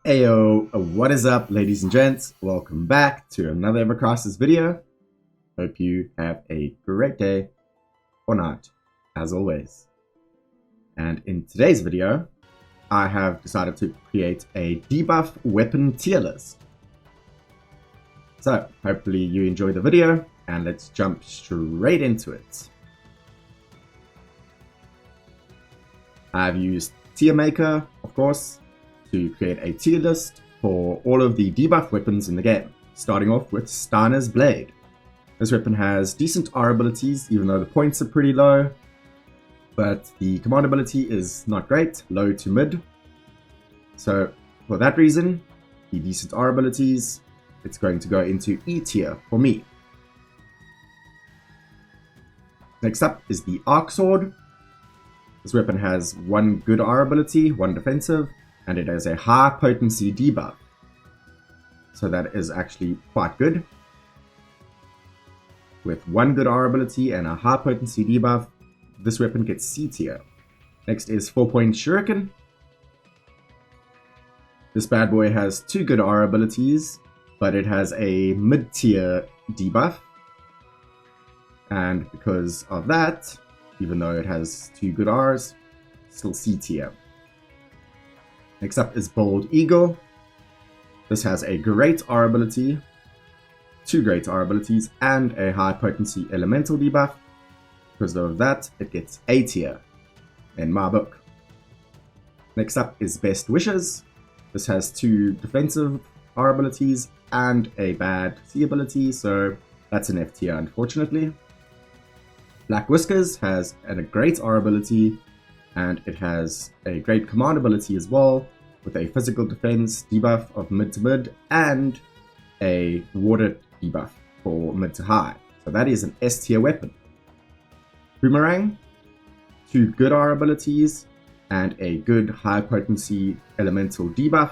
Ayo, what is up, ladies and gents? Welcome back to another Ever Crisis video. Hope you have a great day or night, as always. And in today's video, I have decided to create a debuff weapon tier list. So, hopefully you enjoy the video, and let's jump straight into it. I've used Tier Maker, of course, to create a tier list for all of the debuff weapons in the game, starting off with Steiner's Blade. This weapon has decent R abilities, even though the points are pretty low, but the command ability is not great, low to mid. So for that reason, the decent R abilities, it's going to go into E tier for me. Next up is the Arc Sword. This weapon has one good R ability, one defensive, and it has a high potency debuff. So that is actually quite good. With one good R ability and a high potency debuff, this weapon gets C tier. Next is 4-point Shuriken. This bad boy has two good R abilities, but it has a mid-tier debuff. And because of that, even though it has two good Rs, still C tier. Next up is Bold Eagle. This has a great R ability, two great R abilities, and a high potency elemental debuff. Because of that, it gets A tier in my book. Next up is Best Wishes. This has two defensive R abilities and a bad C ability, so that's an F tier unfortunately. Black Whiskers has a great R ability, and it has a great command ability as well, with a physical defense debuff of mid to mid and a water debuff for mid to high. So that is an S tier weapon. Boomerang, two good R abilities and a good high potency elemental debuff.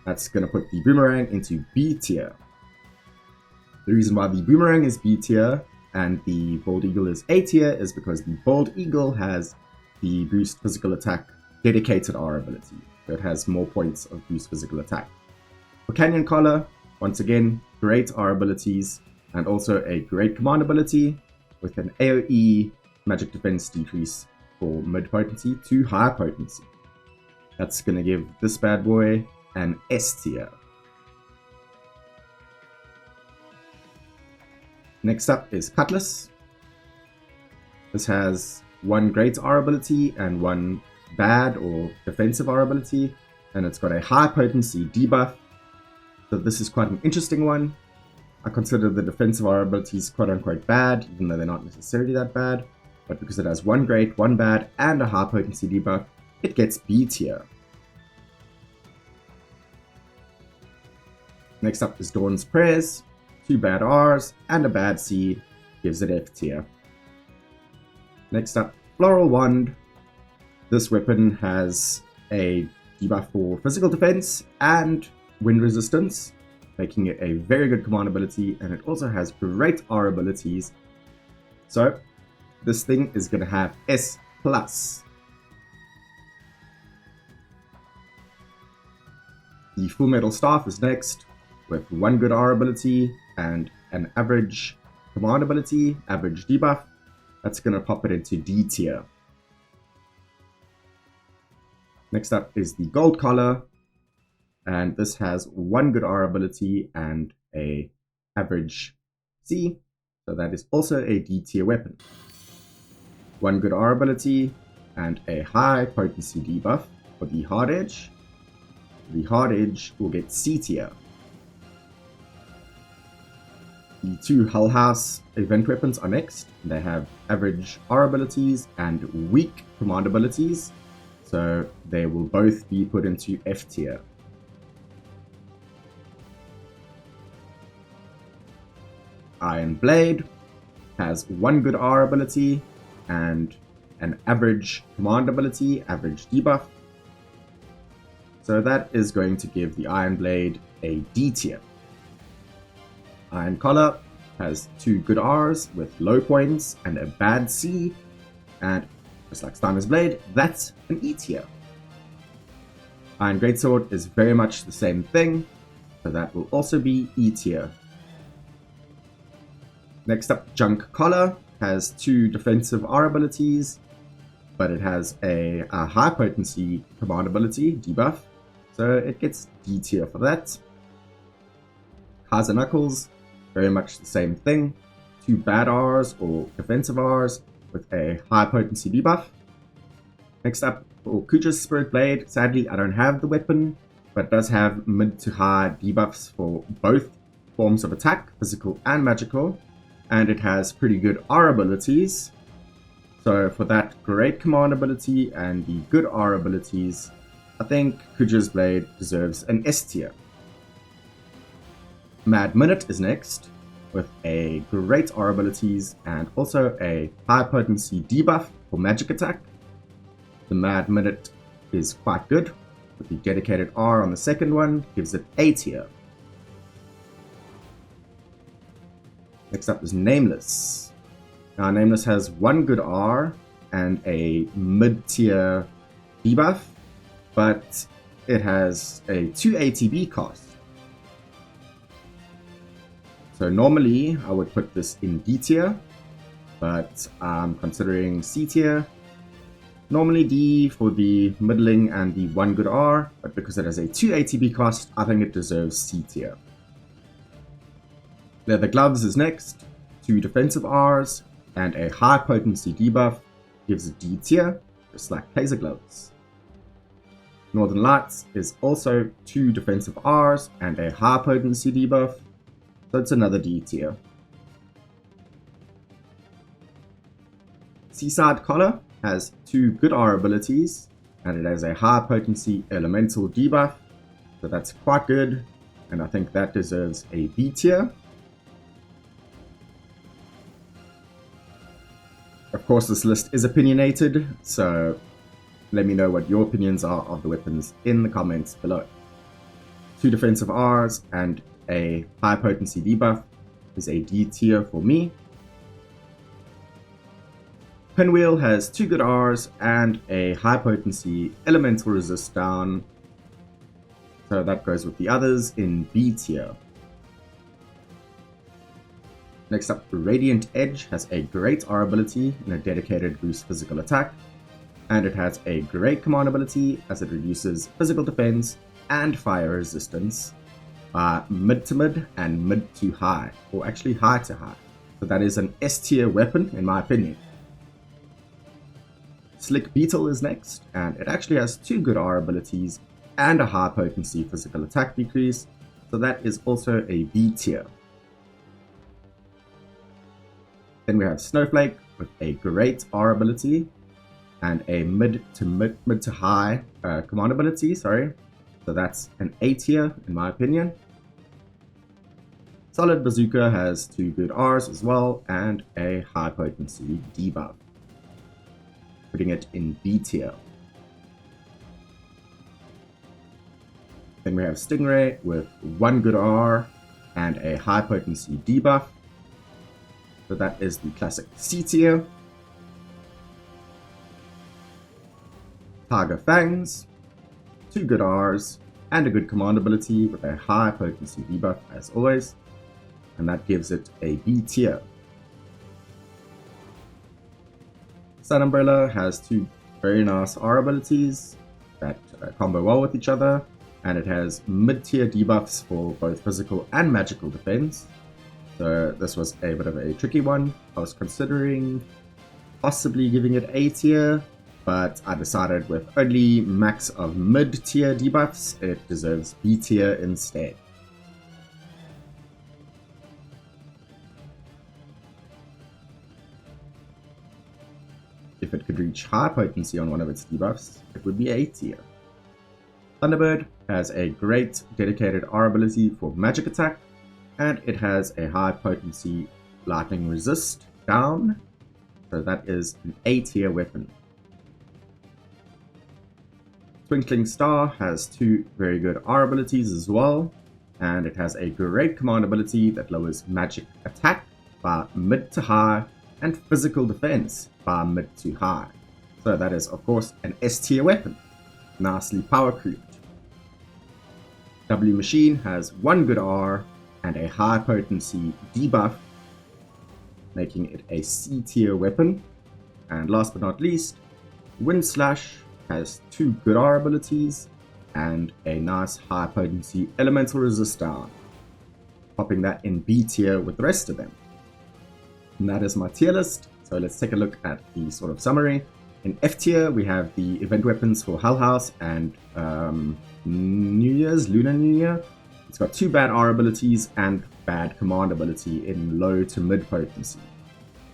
That's going to put the Boomerang into B tier. The reason why the Boomerang is B tier and the Bold Eagle is A tier is because the Bold Eagle has the boost physical attack dedicated R ability. So it has more points of boost physical attack. For Canyon Collar, once again, great R abilities and also a great command ability with an AoE magic defense decrease for mid potency to high potency. That's going to give this bad boy an S tier. Next up is Cutlass. This has one great R ability and one bad or defensive R ability, and it's got a high potency debuff. So this is quite an interesting one. I consider the defensive R abilities quote unquote bad, even though they're not necessarily that bad, but because it has one great, one bad, and a high potency debuff, it gets B tier. Next up is Dawn's Prayers. Two bad Rs and a bad C gives it F tier. Next up, Floral Wand. This weapon has a debuff for physical defense and wind resistance, making it a very good command ability, and it also has great R abilities. So this thing is going to have S+. The Full Metal Staff is next, with one good R ability and an average command ability, average debuff. That's going to pop it into D tier. Next up is the Gold Collar, and this has one good R ability and a average C, so that is also a D tier weapon. One good R ability and a high potency debuff for the Hard Edge. The Hard Edge will get C tier. The two Hull House event weapons are next. They have average R abilities and weak command abilities, so they will both be put into F tier. Iron Blade has one good R ability and an average command ability, average debuff. So that is going to give the Iron Blade a D tier. Iron Collar has two good Rs with low points and a bad C, and just like Steiner's Blade, that's an E tier. Iron Greatsword is very much the same thing, so that will also be E tier. Next up, Junk Collar has 2 defensive R abilities, but it has a high potency command ability, Debuff, so it gets D tier for that. Kaiser Knuckles, very much the same thing, 2 bad Rs or defensive Rs with a high potency debuff. Next up, for Kuja's Spirit Blade, sadly I don't have the weapon, but it does have mid to high debuffs for both forms of attack, physical and magical, and it has pretty good R abilities. So for that great command ability and the good R abilities, I think Kuja's Blade deserves an S tier. Mad Minute is next, with a great R abilities and also a high potency debuff for magic attack. The Mad Minute is quite good, with the dedicated R on the second one, gives it A tier. Next up is Nameless. Now Nameless has 1 good R and a mid-tier debuff, but it has a 2 ATB cost. So normally I would put this in D tier, but I'm considering C tier. Normally D for the middling and the 1 good R, but because it has a 2 ATB cost, I think it deserves C tier. Leather Gloves is next, 2 defensive Rs and a high potency debuff, gives it D tier, just like Taser Gloves. Northern Lights is also 2 defensive Rs and a high potency debuff, so it's another D tier. Seaside Collar has 2 good R abilities, and it has a high potency elemental debuff, so that's quite good, and I think that deserves a B tier. Of course, this list is opinionated, so let me know what your opinions are of the weapons in the comments below. 2 defensive Rs and a high potency debuff is a D tier for me. Pinwheel has 2 good Rs and a high potency elemental resist down, so that goes with the others in B tier. Next up, Radiant Edge has a great R ability and a dedicated boost physical attack, and it has a great command ability as it reduces physical defense and fire resistance by mid to mid and mid to high, or actually high to high. So that is an S tier weapon in my opinion. Slick Beetle is next, and it actually has 2 good R abilities and a high potency physical attack decrease, so that is also a B tier. Then we have Snowflake with a great R ability and a mid to high command ability, so that's an A tier in my opinion. Solid Bazooka has 2 good Rs as well and a high potency debuff, putting it in B tier. Then we have Stingray with 1 good R and a high potency debuff, so that is the classic C tier. Tiger Fangs, 2 good Rs and a good command ability with a high potency debuff as always, and that gives it a B tier. Sun Umbrella has 2 very nice R abilities that combo well with each other, and it has mid-tier debuffs for both physical and magical defense. So this was a bit of a tricky one. I was considering possibly giving it A tier, but I decided with only max of mid-tier debuffs, it deserves B tier instead. If it could reach high potency on one of its debuffs, it would be A tier. Thunderbird has a great dedicated R ability for magic attack, and it has a high potency lightning resist down, so that is an A tier weapon. Twinkling Star has 2 very good R abilities as well, and it has a great command ability that lowers magic attack by mid to high and physical defense by mid to high. So that is of course an S tier weapon, nicely power creeped. W Machine has 1 good R and a high potency debuff, making it a C tier weapon. And last but not least, Wind Slash has 2 good R abilities and a nice high potency elemental resist down, popping that in B tier with the rest of them. And that is my tier list. So let's take a look at the sort of summary. In F tier, we have the event weapons for Hell House and Lunar New Year. It's got 2 bad R abilities and bad command ability in low to mid potency.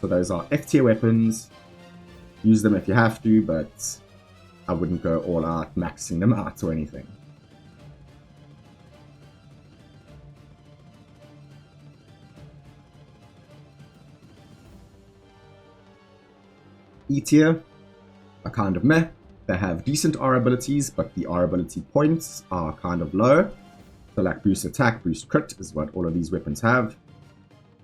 So those are F tier weapons. Use them if you have to, but I wouldn't go all out maxing them out or anything. E tier are kind of meh. They have decent R abilities, but the R ability points are kind of low. So like boost attack, boost crit is what all of these weapons have,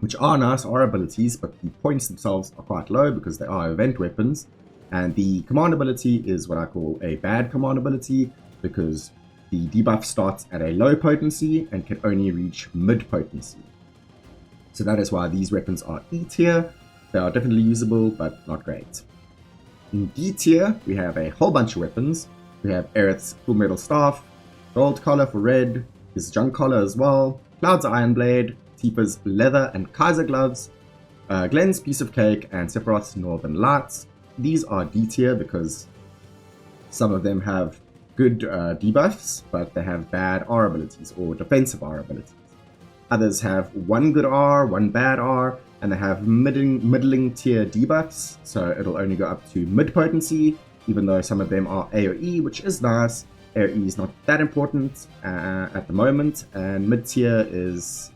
which are nice R abilities, but the points themselves are quite low because they are event weapons. And the command ability is what I call a bad command ability, because the debuff starts at a low potency and can only reach mid potency. So that is why these weapons are E tier. They are definitely usable, but not great. In D tier, we have a whole bunch of weapons. We have Aerith's Full Metal Staff, Gold Collar for red, his Junk Collar as well, Cloud's Iron Blade, Tifa's Leather and Kaiser Gloves, Glenn's Piece of Cake, and Sephiroth's Northern Lights. These are D tier because some of them have good debuffs, but they have bad R abilities or defensive R abilities. Others have 1 good R, 1 bad R, and they have middling tier debuffs, so it'll only go up to mid potency, even though some of them are AoE, which is nice. AoE is not that important at the moment, and mid tier is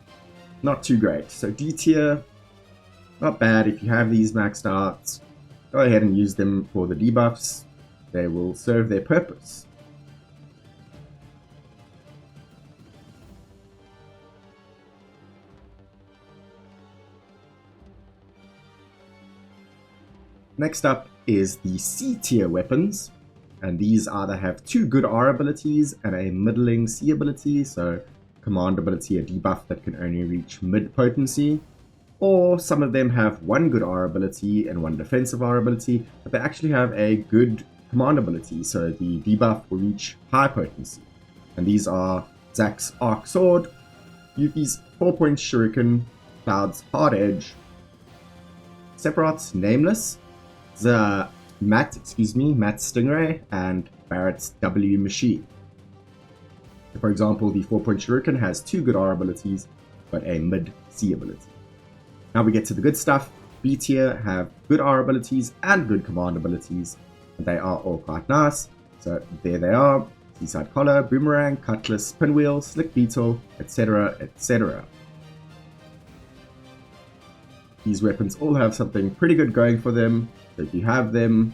not too great. So D tier, not bad. If you have these maxed out, go ahead and use them for the debuffs. They will serve their purpose. Next up is the C tier weapons, and these either have 2 good R abilities and a middling C ability, so command ability, a debuff that can only reach mid potency, or some of them have 1 good R ability and 1 defensive R ability, but they actually have a good command ability, so the debuff will reach high potency. And these are Zack's Arc Sword, Yuffie's 4-point Shuriken, Cloud's Hard Edge, Sephiroth's Nameless, the Matt Stingray, and Barrett's W Machine. So for example, the 4-point Shuriken has 2 good R abilities, but a mid C ability. Now we get to the good stuff. B tier have good R abilities and good command abilities, and they are all quite nice. So there they are: Seaside Collar, Boomerang, Cutlass, Pinwheel, Slick Beetle, etc., etc. These weapons all have something pretty good going for them. So if you have them,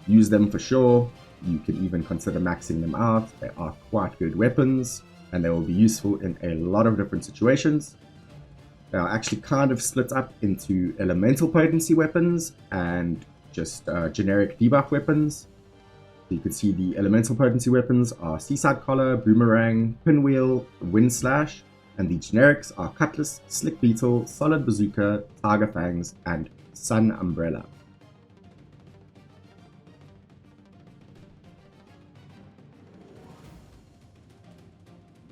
use them for sure. You can even consider maxing them out. They are quite good weapons, and they will be useful in a lot of different situations. They are actually kind of split up into elemental potency weapons and just generic debuff weapons. So you can see the elemental potency weapons are Seaside Collar, Boomerang, Pinwheel, Wind Slash, and the generics are Cutlass, Slick Beetle, Solid Bazooka, Tiger Fangs, and Sun Umbrella.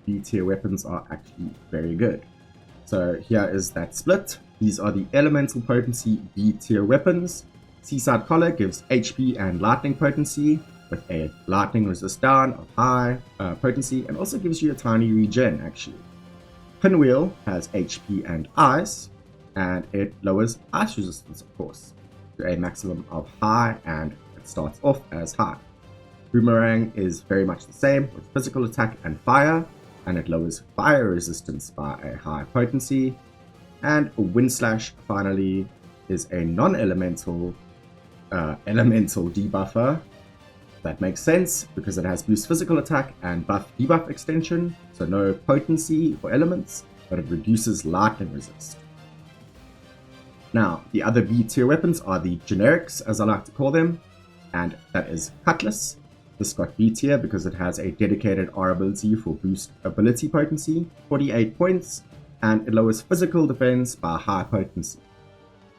B tier weapons are actually very good. So here is that split. These are the elemental potency B tier weapons. Seaside Collar gives HP and lightning potency with a lightning resist down of high potency, and also gives you a tiny regen actually. Pinwheel has HP and ice, and it lowers ice resistance of course to a maximum of high, and it starts off as high. Boomerang is very much the same with physical attack and fire, and it lowers fire resistance by a high potency. And Wind Slash finally is a non-elemental elemental debuffer. That makes sense because it has boost physical attack and buff debuff extension, so no potency for elements, but it reduces lightning resist. Now, the other B tier weapons are the generics, as I like to call them, and that is Cutlass. This got B tier because it has a dedicated R ability for boost ability potency, 48 points, and it lowers physical defense by high potency.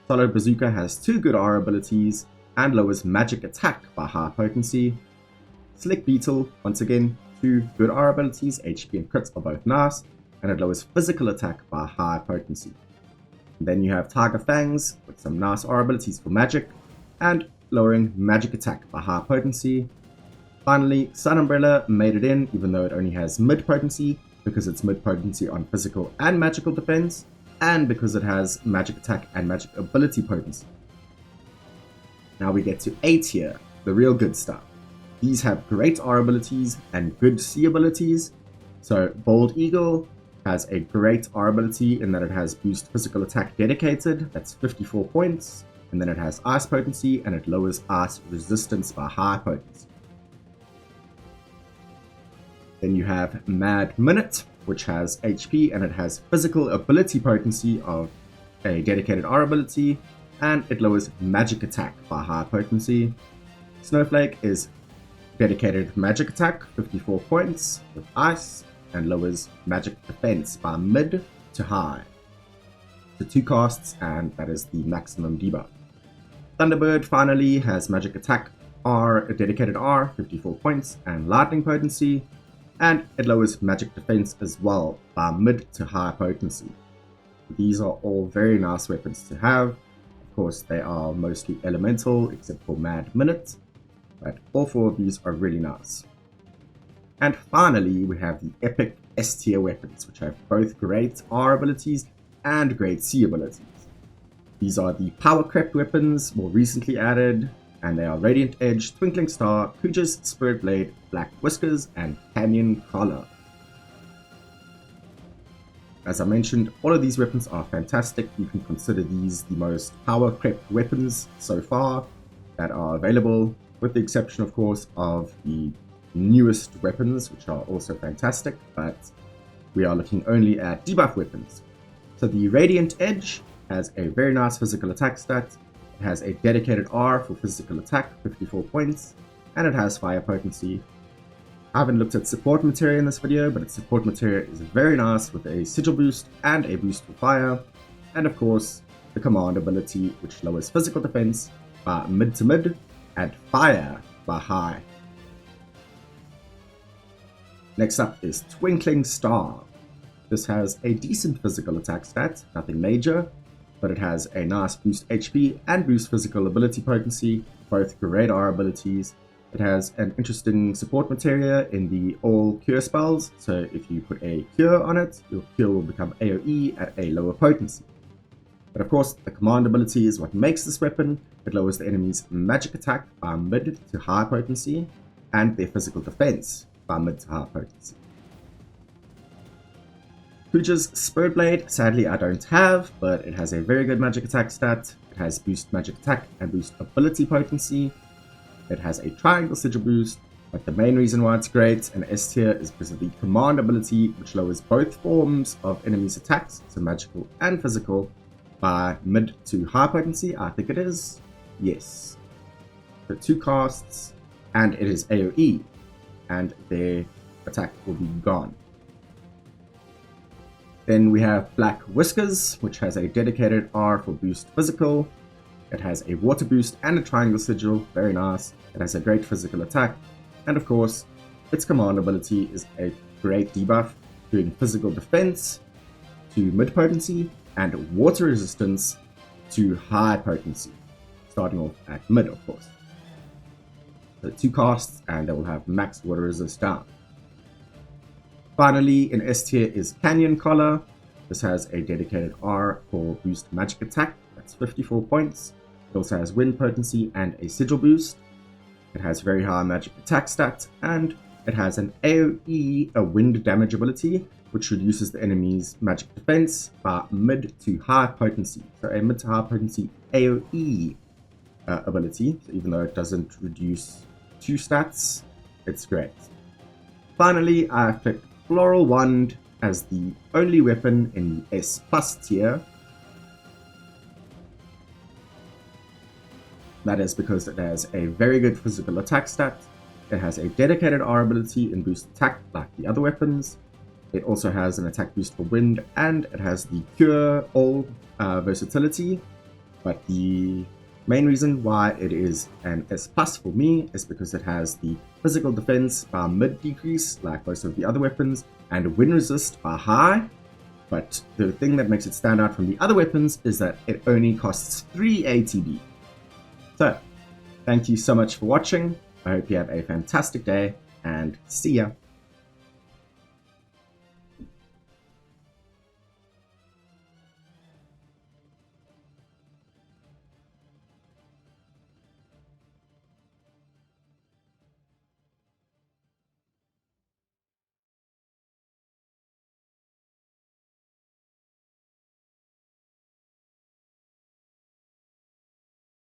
Solid Bazooka has 2 good R abilities and lowers magic attack by high potency. Slick Beetle, once again, 2 good R abilities, HP and crits are both nice, and it lowers physical attack by high potency. And then you have Tiger Fangs with some nice R abilities for magic and lowering magic attack by high potency. Finally, Sun Umbrella made it in, even though it only has mid potency, because it's mid potency on physical and magical defense, and because it has magic attack and magic ability potency. Now we get to A tier, the real good stuff. These have great R abilities and good C abilities. So Bold Eagle has a great R ability in that it has boost physical attack dedicated, that's 54 points, and then it has ice potency and it lowers ice resistance by high potency. Then you have Mad Minute, which has HP and it has physical ability potency of a dedicated R ability, and it lowers magic attack by high potency. Snowflake is dedicated magic attack, 54 points with ice, and lowers magic defense by mid to high. So 2 casts, and that is the maximum debuff. Thunderbird finally has magic attack R, a dedicated R, 54 points, and lightning potency, and it lowers magic defense as well by mid to high potency. These are all very nice weapons to have. Of course, they are mostly elemental, except for Mad Minute, but all 4 of these are really nice. And finally, we have the epic S tier weapons, which have both great R abilities and great C abilities. These are the Power Crept weapons, more recently added, and they are Radiant Edge, Twinkling Star, Kuja's Spirit Blade, Black Whiskers, and Canyon Collar. As I mentioned, all of these weapons are fantastic. You can consider these the most Power Crept weapons so far that are available, with the exception, of course, of the newest weapons, which are also fantastic, but we are looking only at debuff weapons. So the Radiant Edge has a very nice physical attack stat. It has a dedicated R for physical attack, 54 points, and it has fire potency. I haven't looked at support materia in this video, but its support materia is very nice with a sigil boost and a boost for fire, and of course the command ability, which lowers physical defense by mid to mid and fire by high. Next up is Twinkling Star. This has a decent physical attack stat, nothing major, but it has a nice boost HP and boost physical ability potency, both great R abilities. It has an interesting support materia in the all cure spells, so if you put a cure on it, your cure will become AoE at a lower potency. But of course, the command ability is what makes this weapon. It lowers the enemy's magic attack by mid to high potency, and their physical defense by mid to high potency. Kuja's Spirit Blade, sadly I don't have, but it has a very good magic attack stat. It has boost magic attack and boost ability potency. It has a triangle sigil boost, but the main reason why it's great and S tier is because of the command ability, which lowers both forms of enemies' attacks, so magical and physical, by mid to high potency. I think it is. Yes. So 2 casts, and it is AoE, and their attack will be gone. Then we have Black Whiskers, which has a dedicated R for boost physical. It has a water boost and a triangle sigil, very nice. It has a great physical attack, and of course, its command ability is a great debuff, doing physical defense to mid potency and water resistance to high potency, starting off at mid, of course. So 2 casts, and they will have max water resist down. Finally, in S tier is Canyon Collar. This has a dedicated R for boost magic attack, that's 54 points. It also has wind potency and a sigil boost. It has very high magic attack stat, and it has an AoE, a wind damage ability, which reduces the enemy's magic defense by mid to high potency. So a mid to high potency AoE ability, so even though it doesn't reduce 2 stats, it's great. Finally, I've picked Floral Wand as the only weapon in the S plus tier. That is because it has a very good physical attack stat, It has a dedicated R ability in boost attack like the other weapons. It also has an attack boost for wind, and it has the cure all versatility. But the main reason why it is an S+ for me is because it has the physical defense by mid decrease like most of the other weapons, and wind resist by high. But the thing that makes it stand out from the other weapons is that it only costs 3 ATB. So, thank you so much for watching. I hope you have a fantastic day, and see ya!